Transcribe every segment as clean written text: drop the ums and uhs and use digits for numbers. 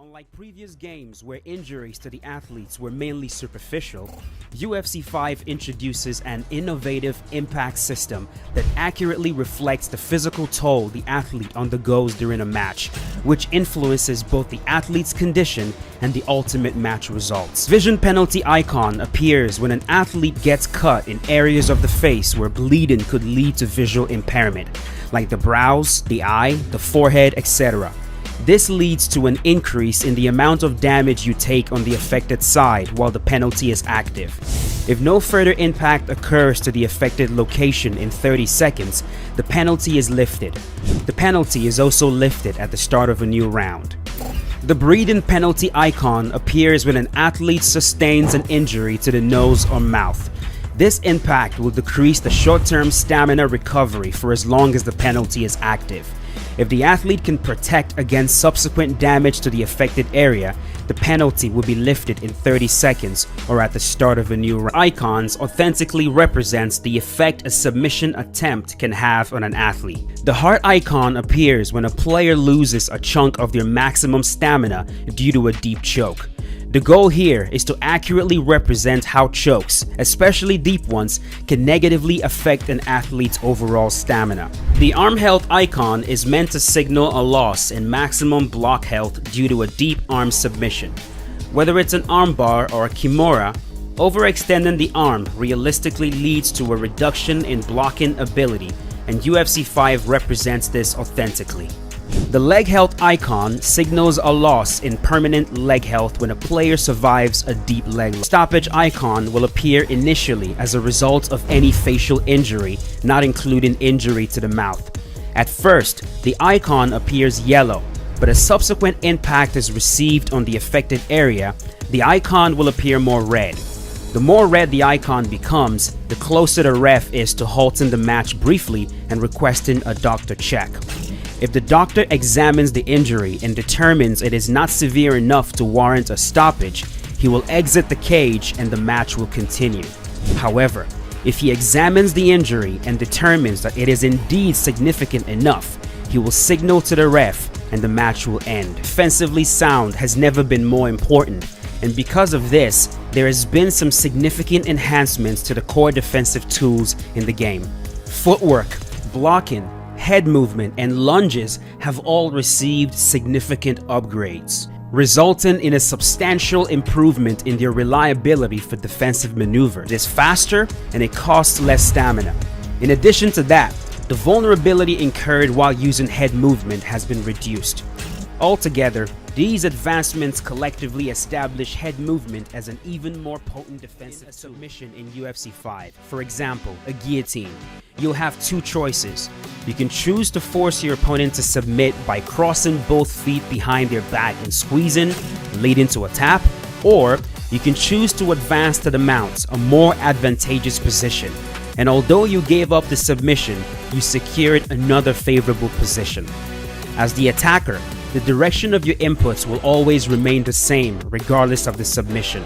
Unlike previous games where injuries to the athletes were mainly superficial, UFC 5 introduces an innovative impact system that accurately reflects the physical toll the athlete undergoes during a match, which influences both the athlete's condition and the ultimate match results. Vision penalty icon appears when an athlete gets cut in areas of the face where bleeding could lead to visual impairment, like the brows, the eye, the forehead, etc. This leads to an increase in the amount of damage you take on the affected side while the penalty is active. If no further impact occurs to the affected location in 30 seconds, the penalty is lifted. The penalty is also lifted at the start of a new round. The breathing penalty icon appears when an athlete sustains an injury to the nose or mouth. This impact will decrease the short-term stamina recovery for as long as the penalty is active. If the athlete can protect against subsequent damage to the affected area, the penalty will be lifted in 30 seconds or at the start of a new round. Icons authentically represents the effect a submission attempt can have on an athlete. The heart icon appears when a player loses a chunk of their maximum stamina due to a deep choke. The goal here is to accurately represent how chokes, especially deep ones, can negatively affect an athlete's overall stamina. The arm health icon is meant to signal a loss in maximum block health due to a deep arm submission. Whether it's an armbar or a kimura, overextending the arm realistically leads to a reduction in blocking ability, and UFC 5 represents this authentically. The leg health icon signals a loss in permanent leg health when a player survives a deep leg lock. Stoppage icon will appear initially as a result of any facial injury, not including injury to the mouth. At first, the icon appears yellow, but as subsequent impact is received on the affected area, the icon will appear more red. The more red the icon becomes, the closer the ref is to halting the match briefly and requesting a doctor check. If the doctor examines the injury and determines it is not severe enough to warrant a stoppage, he will exit the cage and the match will continue. However, if he examines the injury and determines that it is indeed significant enough, he will signal to the ref and the match will end. Defensively sound has never been more important, and because of this, there has been some significant enhancements to the core defensive tools in the game. Footwork, blocking, head movement, and lunges have all received significant upgrades, resulting in a substantial improvement in their reliability for defensive maneuvers. It is faster and it costs less stamina. In addition to that, the vulnerability incurred while using head movement has been reduced. Altogether, these advancements collectively establish head movement as an even more potent defensive submission in UFC 5. For example, a guillotine. You'll have two choices. You can choose to force your opponent to submit by crossing both feet behind their back and squeezing, leading to a tap, or you can choose to advance to the mount, a more advantageous position. And although you gave up the submission, you secured another favorable position. As the attacker, the direction of your inputs will always remain the same regardless of the submission.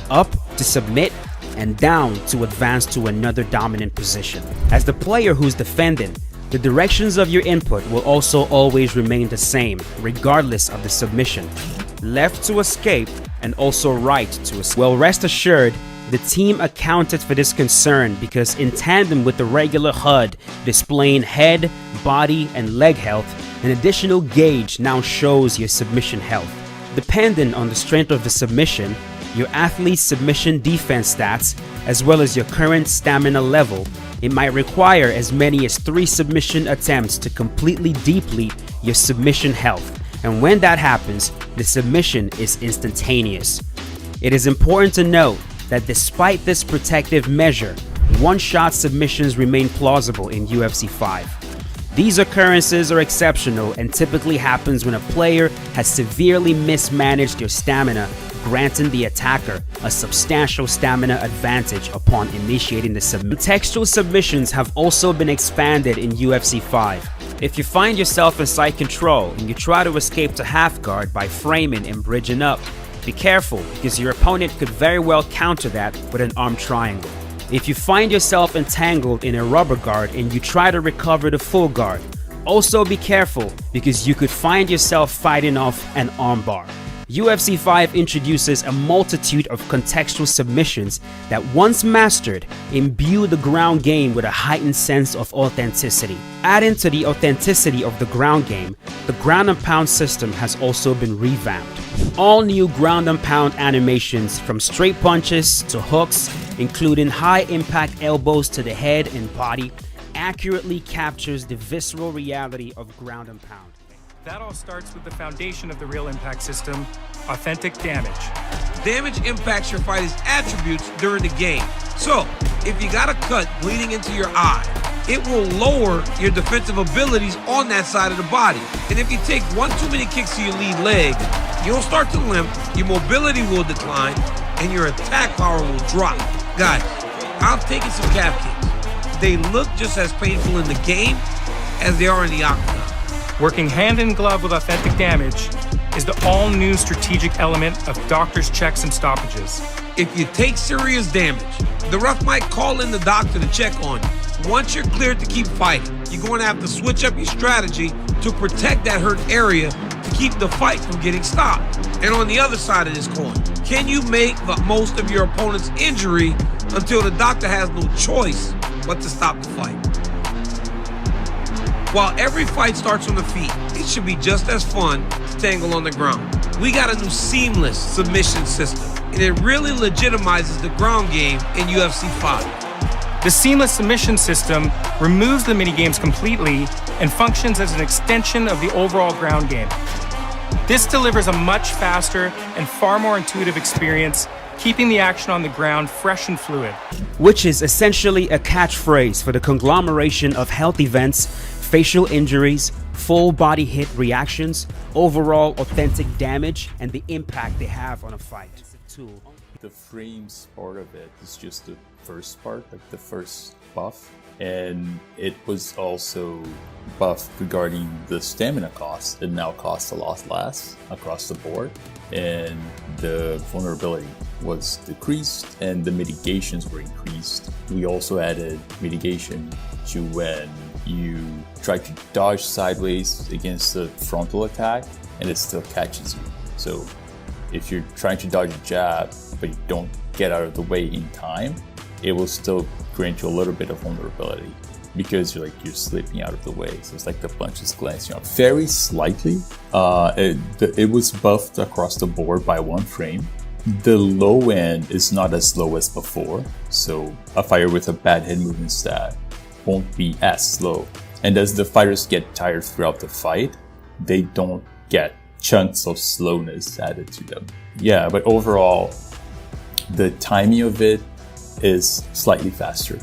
Up to submit and down to advance to another dominant position. As the player who's defending, the directions of your input will also always remain the same regardless of the submission. Left to escape and also right to escape. Well, rest assured, the team accounted for this concern because in tandem with the regular HUD displaying head, body, and leg health, an additional gauge now shows your submission health. Depending on the strength of the submission, your athlete's submission defense stats, as well as your current stamina level, it might require as many as 3 submission attempts to completely deplete your submission health. And when that happens, the submission is instantaneous. It is important to note that despite this protective measure, one-shot submissions remain plausible in UFC 5. These occurrences are exceptional and typically happens when a player has severely mismanaged their stamina, granting the attacker a substantial stamina advantage upon initiating the submission. Contextual submissions have also been expanded in UFC 5. If you find yourself in side control and you try to escape to half guard by framing and bridging up, be careful because your opponent could very well counter that with an arm triangle. If you find yourself entangled in a rubber guard and you try to recover the full guard, also be careful because you could find yourself fighting off an armbar. UFC 5 introduces a multitude of contextual submissions that, once mastered, imbue the ground game with a heightened sense of authenticity. Adding to the authenticity of the ground game, the ground and pound system has also been revamped. All new ground and pound animations, from straight punches to hooks, including high-impact elbows to the head and body, accurately captures the visceral reality of ground and pound. That all starts with the foundation of the real impact system, authentic damage. Damage impacts your fighter's attributes during the game. So, if you got a cut bleeding into your eye, it will lower your defensive abilities on that side of the body. And if you take one too many kicks to your lead leg, you'll start to limp, your mobility will decline, and your attack power will drop. Guys, I'm taking some calf kicks. They look just as painful in the game as they are in the octagon. Working hand in glove with authentic damage is the all-new strategic element of doctors' checks and stoppages. If you take serious damage, the ref might call in the doctor to check on you. Once you're cleared to keep fighting, you're going to have to switch up your strategy to protect that hurt area to keep the fight from getting stopped. And on the other side of this coin, can you make the most of your opponent's injury until the doctor has no choice but to stop the fight? While every fight starts on the feet, it should be just as fun to tangle on the ground. We got a new seamless submission system, and it really legitimizes the ground game in UFC 5. The seamless submission system removes the minigames completely and functions as an extension of the overall ground game. This delivers a much faster and far more intuitive experience, keeping the action on the ground fresh and fluid. Which is essentially a catchphrase for the conglomeration of health events, facial injuries, full body hit reactions, overall authentic damage, and the impact they have on a fight. The frames part of it is just the first part, like the first buff, and it was also buffed regarding the stamina cost. It now costs a lot less across the board, and the vulnerability was decreased and the mitigations were increased. We also added mitigation to when you try to dodge sideways against a frontal attack and it still catches you. So if you're trying to dodge a jab but you don't get out of the way in time, it will still grant you a little bit of vulnerability because you're slipping out of the way. So it's like the punch is glancing off very slightly. It was buffed across the board by one frame. The low end is not as low as before, so a fighter with a bad head movement stat won't be as slow. And as the fighters get tired throughout the fight, they don't get chunks of slowness added to them. Yeah, but overall, the timing of it is slightly faster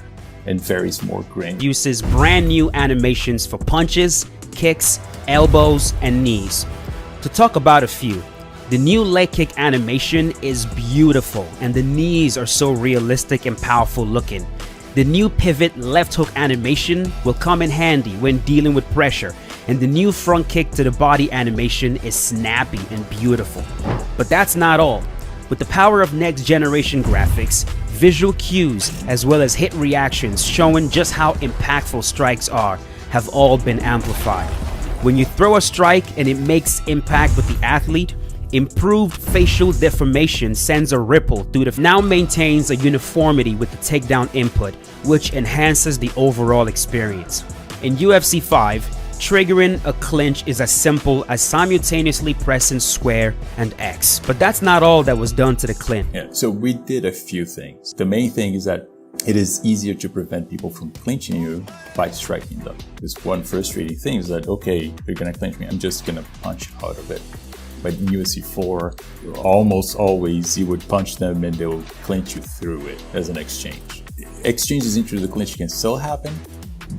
and varies more granular. Uses brand new animations for punches, kicks, elbows, and knees. To talk about a few, the new leg kick animation is beautiful and the knees are so realistic and powerful looking. The new pivot left hook animation will come in handy when dealing with pressure, and the new front kick to the body animation is snappy and beautiful. But that's not all. With the power of next generation graphics, visual cues, as well as hit reactions showing just how impactful strikes are, have all been amplified. When you throw a strike and it makes impact with the athlete, improved facial deformation sends a ripple through the now maintains a uniformity with the takedown input, which enhances the overall experience. In UFC 5, triggering a clinch is as simple as simultaneously pressing square and X. But that's not all that was done to the clinch. Yeah, so we did a few things. The main thing is that it is easier to prevent people from clinching you by striking them. Because one frustrating thing is that, okay, you're gonna clinch me, I'm just gonna punch out of it. But in UFC 4, almost always you would punch them and they'll clinch you through it as an exchange. Exchanges into the clinch can still happen,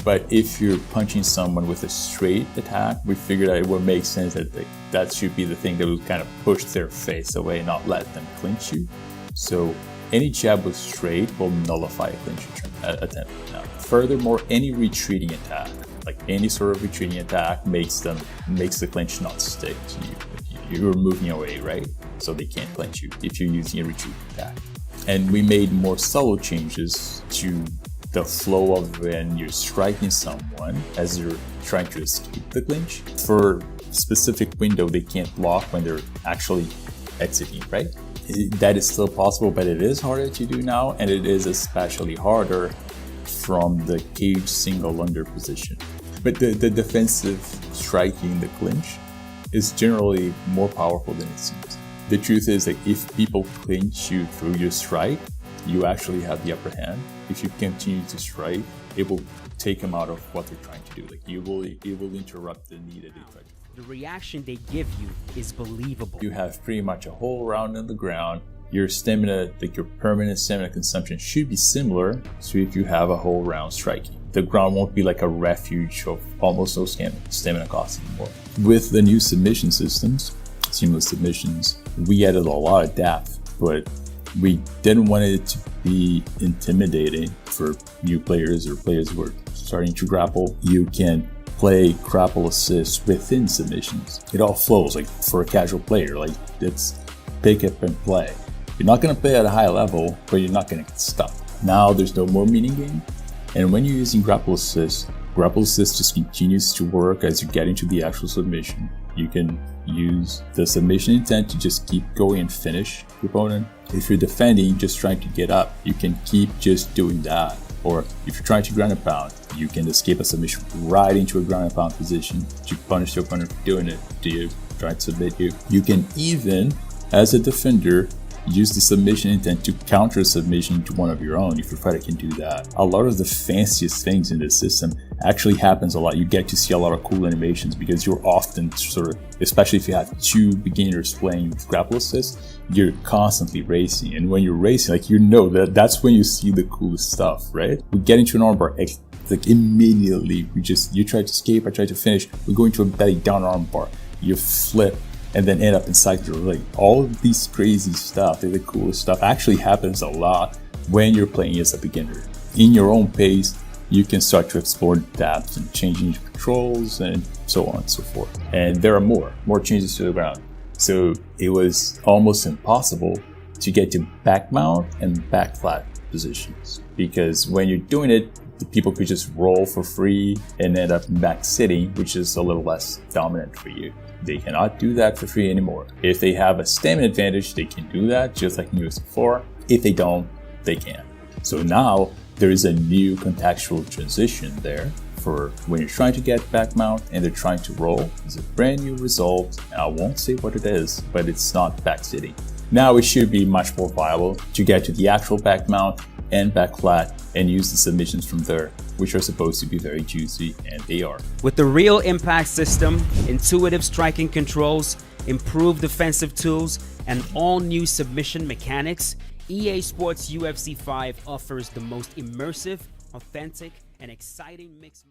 but if you're punching someone with a straight attack, we figured that it would make sense that that should be the thing that would kind of push their face away and not let them clinch you. So any jab with straight will nullify a clinch attempt. Now, furthermore, any retreating attack, like any sort of retreating attack, makes the clinch not stick to you. You're moving away, right? So they can't clinch you if you're using a retreat attack. And we made more subtle changes to the flow of when you're striking someone as you're trying to escape the clinch. For a specific window, they can't block when they're actually exiting, right? That is still possible, but it is harder to do now, and it is especially harder from the cage single under position. But the defensive striking, the clinch, is generally more powerful than it seems. The truth is that if people clinch you through your strike, you actually have the upper hand. If you continue to strike, it will take them out of what they're trying to do. Like it will interrupt the knee that they try to. The reaction they give you is believable. You have pretty much a whole round on the ground. Your stamina, like your permanent stamina consumption, should be similar to if you have a whole round striking. The ground won't be like a refuge of almost no stamina cost anymore. With the new submission systems, seamless submissions, we added a lot of depth, but we didn't want it to be intimidating for new players or players who are starting to grapple. You can play grapple assist within submissions. It all flows like for a casual player, like it's pick up and play. You're not going to play at a high level, but you're not going to get stuck. Now there's no more mini game. And when you're using grapple assist just continues to work as you get into the actual submission. You can use the submission intent to just keep going and finish your opponent. If you're defending, just trying to get up, you can keep just doing that. Or if you're trying to ground and pound, you can escape a submission right into a ground and pound position to punish your opponent for doing it. Do you try to submit you? You can even, as a defender, use the submission intent to counter a submission to one of your own if your fighter can do that. A lot of the fanciest things in this system actually happens a lot. You get to see a lot of cool animations because you're often sort of, especially if you have two beginners playing with grapple assist, you're constantly racing. And when you're racing, like, you know that's when you see the coolest stuff, right? We get into an armbar, like immediately, you try to escape, I try to finish, we go into a belly down armbar, you flip, and then end up inside your leg. All of these crazy stuff, the coolest stuff, actually happens a lot when you're playing as a beginner. In your own pace, you can start to explore depth and changing controls and so on and so forth. And there are more changes to the ground. So it was almost impossible to get to back mount and back flat positions, because when you're doing it, the people could just roll for free and end up back sitting, which is a little less dominant for you. They cannot do that for free anymore. If they have a stamina advantage, they can do that, just like in UFC 4. If they don't, they can't. So now there is a new contextual transition there for when you're trying to get back mount and they're trying to roll. It's a brand new result. I won't say what it is, but it's not back sitting. Now it should be much more viable to get to the actual back mount and back flat and use the submissions from there, which are supposed to be very juicy, and they are. With the Real Impact system, intuitive striking controls, improved defensive tools, and all new submission mechanics, EA Sports UFC 5 offers the most immersive, authentic, and exciting mixed